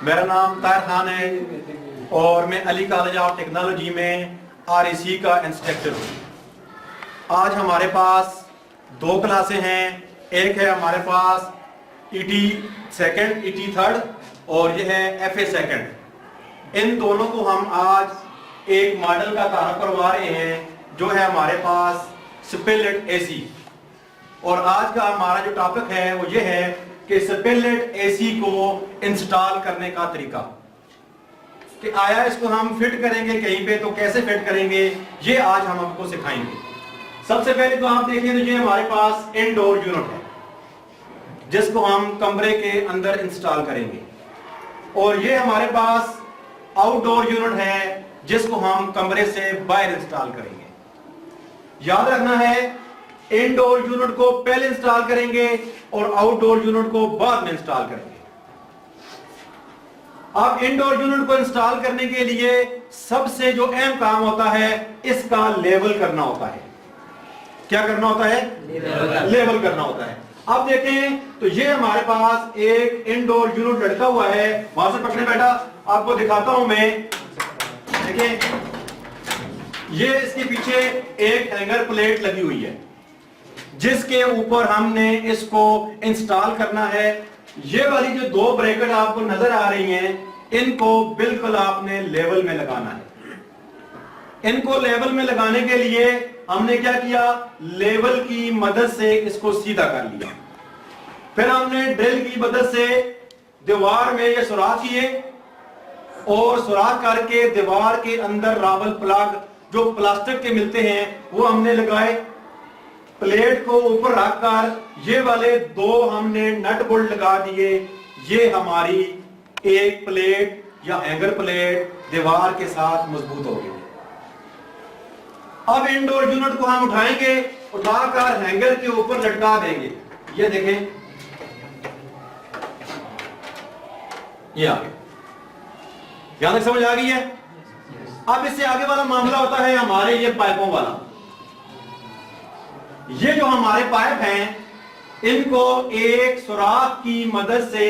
मेरा नाम ताहिर खान है और मैं अली कॉलेज ऑफ टेक्नोलॉजी में REC का इंस्ट्रक्टर हूँ। आज हमारे पास दो क्लासें हैं। एक है हमारे पास ET सेकंड, ET थर्ड और ये है FA सेकंड। इन दोनों को हम आज एक मॉडल का तारुफ करवा रहे हैं जो है हमारे पास स्पिलिट AC। और आज का हमारा जो टॉपिक है वो ये है कि स्पिलिट AC को इंस्टॉल करने का तरीका, कि आया इसको हम फिट करेंगे कहीं पे तो कैसे फिट करेंगे, ये आज हम आपको सिखाएंगे। सबसे पहले तो आप देखें तो ये हमारे पास इनडोर यूनिट है जिसको हम कमरे के अंदर इंस्टॉल करेंगे, और ये हमारे पास आउटडोर यूनिट है जिसको हम कमरे से बाहर इंस्टॉल करेंगे। याद रखना है, इनडोर यूनिट को पहले इंस्टॉल करेंगे और आउटडोर यूनिट को बाद में इंस्टॉल करेंगे। अब इनडोर यूनिट को इंस्टॉल करने के लिए सबसे जो अहम काम होता है इसका लेवल करना होता है। क्या करना होता है? लेवल करना होता है। अब देखें तो ये हमारे पास एक इनडोर यूनिट लटका हुआ है, वहां से पकड़े बेटा, आपको दिखाता हूं मैं। देखिए ये इसके पीछे एक हैंगर प्लेट लगी हुई है जिसके ऊपर हमने इसको इंस्टॉल करना है। ये वाली जो दो ब्रैकेट आपको नजर आ रही हैं इनको बिल्कुल आपने लेवल में लगाना है। इनको लेवल में लगाने के लिए हमने क्या किया, लेवल की मदद से इसको सीधा कर लिया। फिर हमने ड्रिल की मदद से दीवार में ये सुराख किए और सुराख करके दीवार के अंदर रावल प्लग जो प्लास्टिक के मिलते हैं वो हमने लगाए। प्लेट को ऊपर रखकर ये वाले दो हमने नट बोल्ट लगा दिए। ये हमारी एक प्लेट या हैंगर प्लेट दीवार के साथ मजबूत हो गई। अब इनडोर यूनिट को हम उठाएंगे, उठाकर हैंगर के ऊपर लटका देंगे। ये देखें, ये आगे, यहां तक समझ आ गई है। अब इससे आगे वाला मामला होता है हमारे ये पाइपों वाला। ये जो हमारे पाइप हैं इनको एक सुराख की मदद से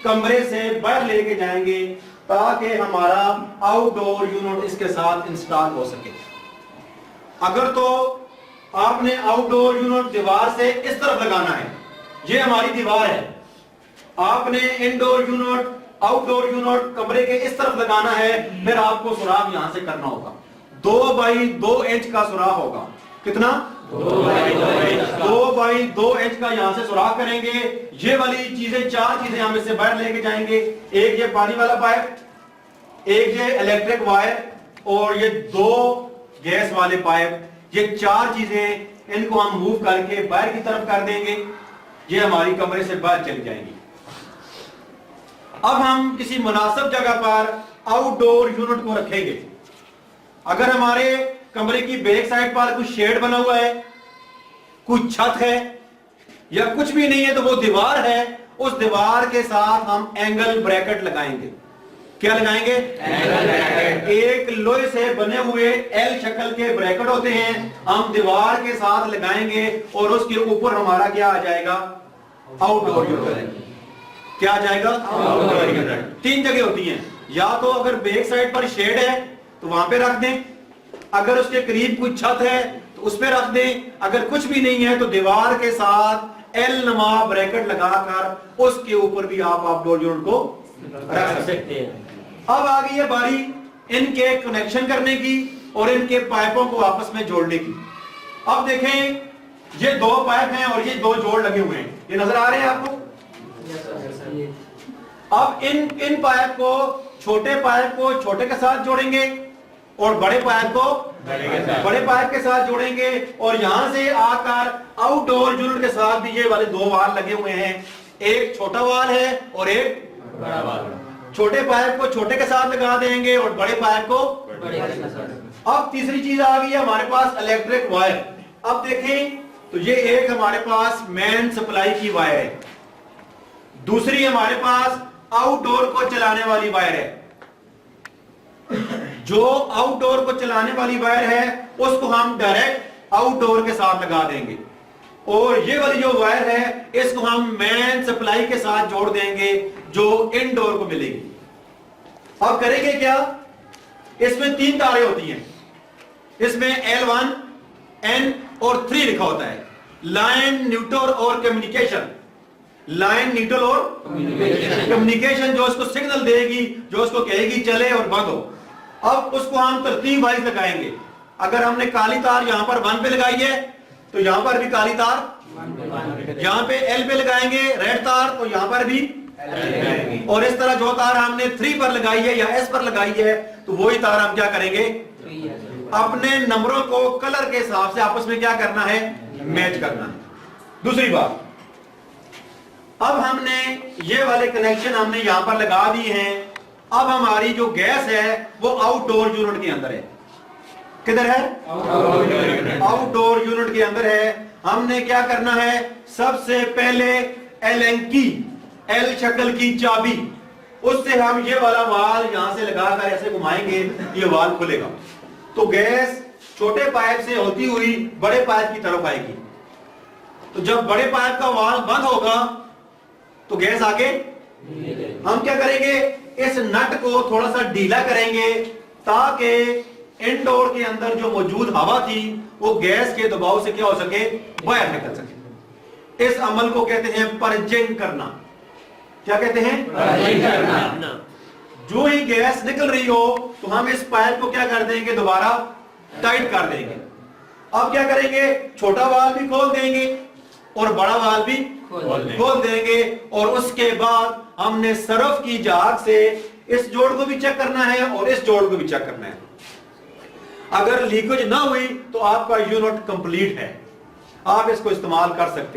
कमरे से बाहर लेके जाएंगे ताकि हमारा आउटडोर यूनिट इसके साथ इंस्टॉल हो सके। अगर तो आपने आउटडोर यूनिट दीवार से इस तरफ लगाना है, ये हमारी दीवार है, आपने इनडोर यूनिट आउटडोर यूनिट कमरे के इस तरफ लगाना है, फिर आपको सुराख यहां से करना होगा। 2 बाई 2 इंच का सुराख होगा। कितना? 2 बाई 2 इंच का यहां से सुराख करेंगे। ये वाली चीजें, 4 चीजें हम इससे बाहर लेके जाएंगे। एक ये पानी वाला पाइप, एक ये इलेक्ट्रिक वायर और ये 2 गैस वाले पाइप। ये 4 चीजें इनको हम मूव करके बाहर की तरफ कर देंगे। ये हमारी कमरे से बाहर चली जाएंगी। अब हम किसी मुनासिब जगह पर आउटडोर यूनिट को रखेंगे। अगर हमारे कमरे की बैक साइड पर कुछ शेड बना हुआ है, कुछ छत है या कुछ भी नहीं है तो वो दीवार है, उस दीवार के साथ हम एंगल ब्रैकेट लगाएंगे। क्या लगाएंगे? Angle bracket. एक लोहे से बने हुए L शक्ल के ब्रैकेट होते हैं, हम दीवार के साथ लगाएंगे और उसके ऊपर हमारा क्या आ जाएगा? Outdoor unit. क्या आ जाएगा? Outdoor unit. 3 जगह होती हैं, या तो अगर बैक साइड पर शेड है तो वहां पे रख दें, अगर उसके करीब कुछ छत है तो उस पर रख दें, अगर कुछ भी नहीं है तो दीवार के साथ L नुमा ब्रैकेट लगाकर उसके ऊपर भी आप आउटडोर यूनिट को रख सकते हैं। अब आ गई है बारी इनके कनेक्शन करने की और इनके पाइपों को आपस में जोड़ने की। अब देखें ये 2 पाइप हैं और ये 2 जोड़ लगे हुए हैं, ये नजर आ रहे हैं आपको? अब इन पाइप को, छोटे पाइप को छोटे के साथ जोड़ेंगे और बड़े पाइप को बड़े पाइप के साथ जोड़ेंगे, और यहां से आकर आउटडोर यूनिट के साथ भी ये वाले 2 वाल लगे हुए हैं। एक छोटा वाल है और एक बड़ा वाल। छोटे पाइप को छोटे के साथ लगा देंगे और बड़े पाइप को बड़े के साथ। अब तीसरी चीज आ गई है हमारे पास इलेक्ट्रिक वायर। अब देखें तो ये एक हमारे पास मेन सप्लाई की वायर है, दूसरी हमारे पास आउटडोर को चलाने वाली वायर है। जो आउटडोर को चलाने वाली वायर है उसको हम डायरेक्ट आउटडोर के साथ लगा देंगे, और ये वाली जो वायर है इसको हम मेन सप्लाई के साथ जोड़ देंगे। जो इनडोर को मिलेगी। अब करेंगे क्या, इसमें 3 तारें होती हैं, इसमें L1, N और 3 लिखा होता है, लाइन, न्यूट्रल और कम्युनिकेशन। लाइन, न्यूट्रल और कम्युनिकेशन जो उसको सिग्नल देगी, जो उसको कहेगी चले और बंद हो। अब उसको हम तरतीब वाइज लगाएंगे। अगर हमने काली तार यहां पर 1 पे लगाई है तो यहां पर भी काली तार, यहां पे L पे लगाएंगे रेड तार तो यहां पर भी, और इस तरह जो तार हमने 3 पर लगाई है या S पर लगाई है तो वही तार हम क्या करेंगे, अपने नंबरों को कलर के हिसाब से आपस में क्या करना है, मैच करना है। दूसरी बात, अब हमने ये वाले कनेक्शन हमने यहां पर लगा दिए हैं। अब हमारी जो गैस है वो आउटडोर यूनिट के अंदर है। किधर है, आउटडोर यूनिट के अंदर है। हमने क्या करना है, सबसे पहले एलेंकी, एल शक्ल की चाबी, उससे हम ये वाला वाल यहां से लगाकर ऐसे घुमाएंगे, ये वाल खुलेगा तो गैस छोटे पाइप से होती हुई बड़े पाइप की तरफ आएगी। तो जब बड़े पाइप का वाल बंद होगा तो गैस आगे, हम क्या करेंगे, इस नट को थोड़ा सा ढीला करेंगे ताकि इनडोर के अंदर जो मौजूद हवा थी वो गैस के दबाव से क्या हो सके, बाहर निकल सके। इस अमल को कहते हैं पर्जिंग करना। क्या कहते हैं, पर्जिंग करना। जो ही गैस निकल रही हो तो हम इस पाइप को क्या कर देंगे, दोबारा टाइट कर देंगे। अब क्या करेंगे, छोटा वाल भी खोल देंगे और बड़ा वाल भी खोल देंगे और उसके बाद हमने सरफ की जाग से इस जोड़ को भी चेक करना है और इस जोड़ को भी चेक करना है। अगर लीकेज ना हुई तो आपका यूनिट कंप्लीट है, आप इसको इस्तेमाल कर सकते हैं।